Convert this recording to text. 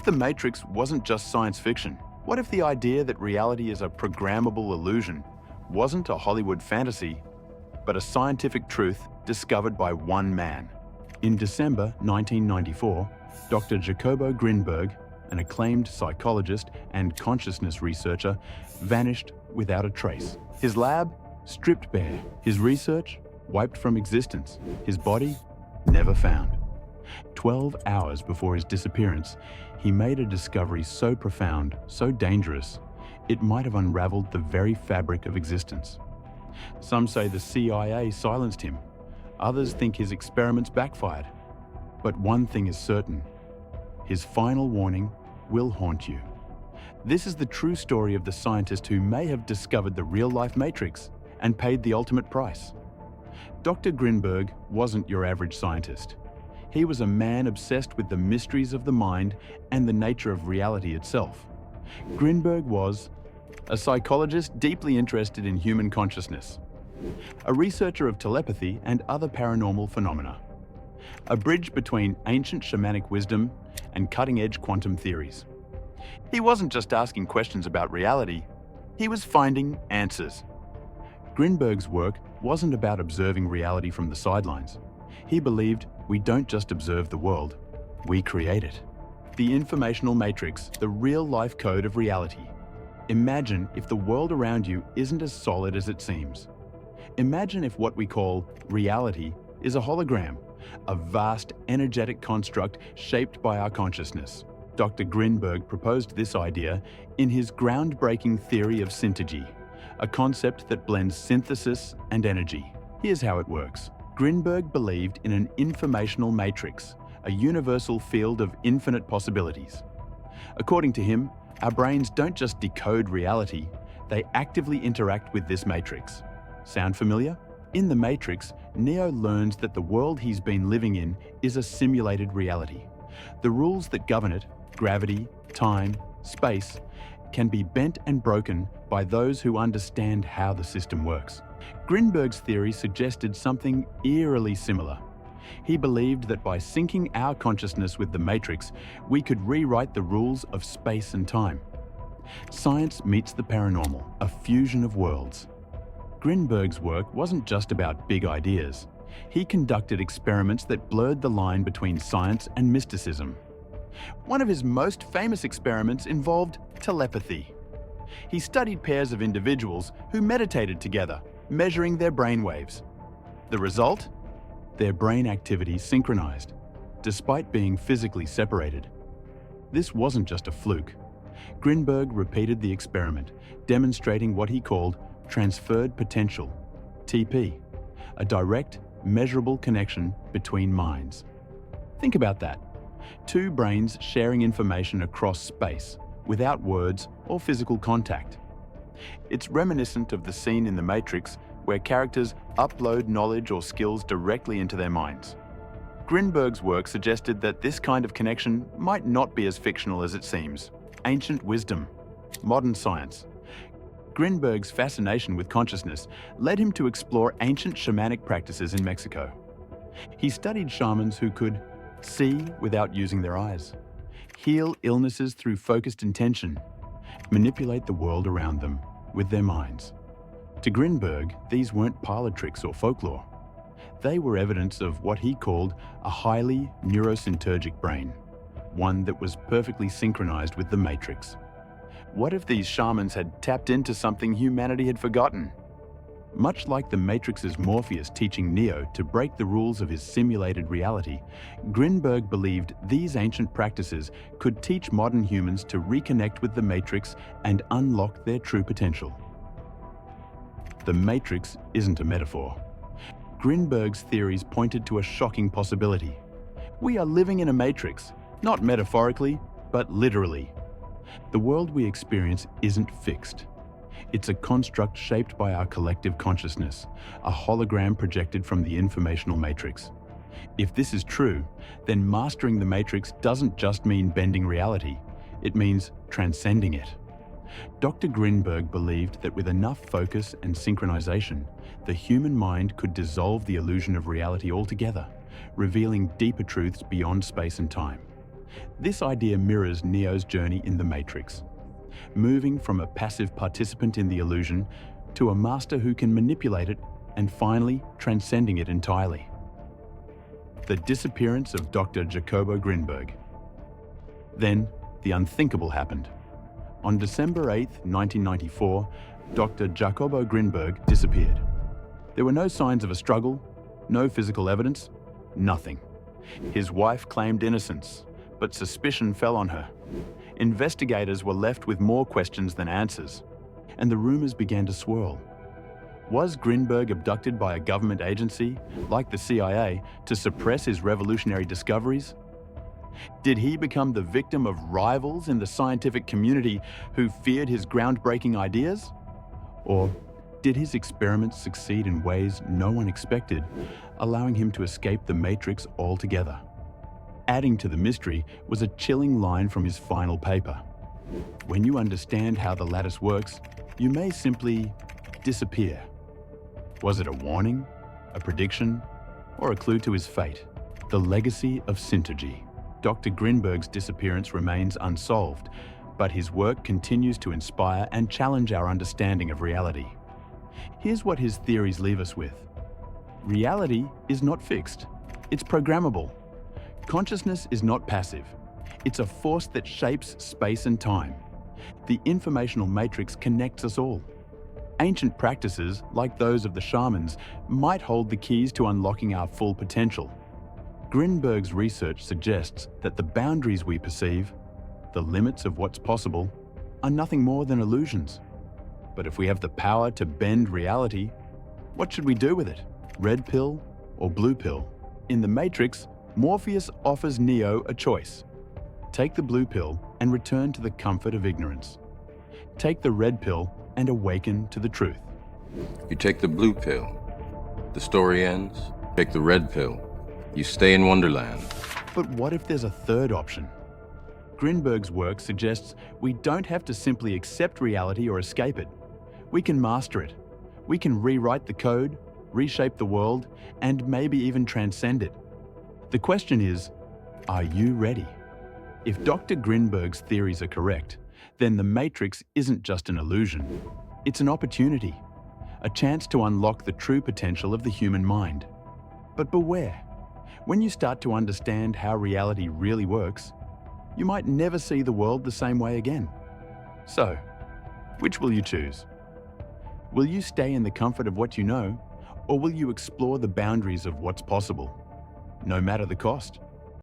if the Matrix wasn't just science fiction? What if the idea that reality is a programmable illusion wasn't a Hollywood fantasy, but a scientific truth discovered by one man? In December 1994, Dr. Jacobo Grinberg, an acclaimed psychologist and consciousness researcher, vanished without a trace. His lab stripped bare, his research wiped from existence, his body never found. 12 hours before his disappearance, he made a discovery so profound, so dangerous, it might have unraveled the very fabric of existence. Some say the CIA silenced him. Others think his experiments backfired. But one thing is certain: his final warning will haunt you. This is the true story of the scientist who may have discovered the real-life matrix and paid the ultimate price. Dr. Grinberg wasn't your average scientist. He was a man obsessed with the mysteries of the mind and the nature of reality itself. Grinberg was a psychologist deeply interested in human consciousness, a researcher of telepathy and other paranormal phenomena, a bridge between ancient shamanic wisdom and cutting-edge quantum theories. He wasn't just asking questions about reality, he was finding answers. Grinberg's work wasn't about observing reality from the sidelines. He believed we don't just observe the world, we create it. The Informational Matrix, the real-life code of reality. Imagine if the world around you isn't as solid as it seems. Imagine if what we call reality is a hologram, a vast energetic construct shaped by our consciousness. Dr. Grinberg proposed this idea in his groundbreaking theory of synergy, a concept that blends synthesis and energy. Here's how it works. Grinberg believed in an informational matrix, a universal field of infinite possibilities. According to him, our brains don't just decode reality, they actively interact with this matrix. Sound familiar? In the Matrix, Neo learns that the world he's been living in is a simulated reality. The rules that govern it, gravity, time, space, can be bent and broken by those who understand how the system works. Grinberg's theory suggested something eerily similar. He believed that by syncing our consciousness with the Matrix, we could rewrite the rules of space and time. Science meets the paranormal, a fusion of worlds. Grinberg's work wasn't just about big ideas. He conducted experiments that blurred the line between science and mysticism. One of his most famous experiments involved telepathy. He studied pairs of individuals who meditated together, measuring their brain waves. The result? Their brain activity synchronized, despite being physically separated. This wasn't just a fluke. Grinberg repeated the experiment, demonstrating what he called transferred potential, TP, a direct, measurable connection between minds. Think about that. Two brains sharing information across space, without words or physical contact. It's reminiscent of the scene in The Matrix where characters upload knowledge or skills directly into their minds. Grinberg's work suggested that this kind of connection might not be as fictional as it seems. Ancient wisdom, modern science. Grinberg's fascination with consciousness led him to explore ancient shamanic practices in Mexico. He studied shamans who could see without using their eyes, heal illnesses through focused intention, manipulate the world around them with their minds. To Grinberg, these weren't parlor tricks or folklore. They were evidence of what he called a highly neurosynergic brain, one that was perfectly synchronized with the Matrix. What if these shamans had tapped into something humanity had forgotten? Much like the Matrix's Morpheus teaching Neo to break the rules of his simulated reality, Grinberg believed these ancient practices could teach modern humans to reconnect with the Matrix and unlock their true potential. The Matrix isn't a metaphor. Grinberg's theories pointed to a shocking possibility. We are living in a matrix, not metaphorically, but literally. The world we experience isn't fixed. It's a construct shaped by our collective consciousness, a hologram projected from the informational matrix. If this is true, then mastering the matrix doesn't just mean bending reality, it means transcending it. Dr. Grinberg believed that with enough focus and synchronization, the human mind could dissolve the illusion of reality altogether, revealing deeper truths beyond space and time. This idea mirrors Neo's journey in the Matrix, moving from a passive participant in the illusion to a master who can manipulate it and finally transcending it entirely. The disappearance of Dr. Jacobo Grinberg. Then, the unthinkable happened. On December 8, 1994, Dr. Jacobo Grinberg disappeared. There were no signs of a struggle, no physical evidence, nothing. His wife claimed innocence, but suspicion fell on her. Investigators were left with more questions than answers, and the rumors began to swirl. Was Grinberg abducted by a government agency, like the CIA, to suppress his revolutionary discoveries? Did he become the victim of rivals in the scientific community who feared his groundbreaking ideas? Or did his experiments succeed in ways no one expected, allowing him to escape the Matrix altogether? Adding to the mystery was a chilling line from his final paper. When you understand how the lattice works, you may simply disappear. Was it a warning, a prediction, or a clue to his fate? The legacy of Synergy. Dr. Grinberg's disappearance remains unsolved, but his work continues to inspire and challenge our understanding of reality. Here's what his theories leave us with. Reality is not fixed. It's programmable. Consciousness is not passive. It's a force that shapes space and time. The informational matrix connects us all. Ancient practices, like those of the shamans, might hold the keys to unlocking our full potential. Grinberg's research suggests that the boundaries we perceive, the limits of what's possible, are nothing more than illusions. But if we have the power to bend reality, what should we do with it? Red pill or blue pill? In the Matrix, Morpheus offers Neo a choice. Take the blue pill and return to the comfort of ignorance. Take the red pill and awaken to the truth. You take the blue pill, the story ends. Take the red pill, you stay in Wonderland. But what if there's a third option? Grinberg's work suggests we don't have to simply accept reality or escape it. We can master it. We can rewrite the code, reshape the world, and maybe even transcend it. The question is, are you ready? If Dr. Grinberg's theories are correct, then the Matrix isn't just an illusion. It's an opportunity, a chance to unlock the true potential of the human mind. But beware, when you start to understand how reality really works, you might never see the world the same way again. So, which will you choose? Will you stay in the comfort of what you know, or will you explore the boundaries of what's possible, no matter the cost?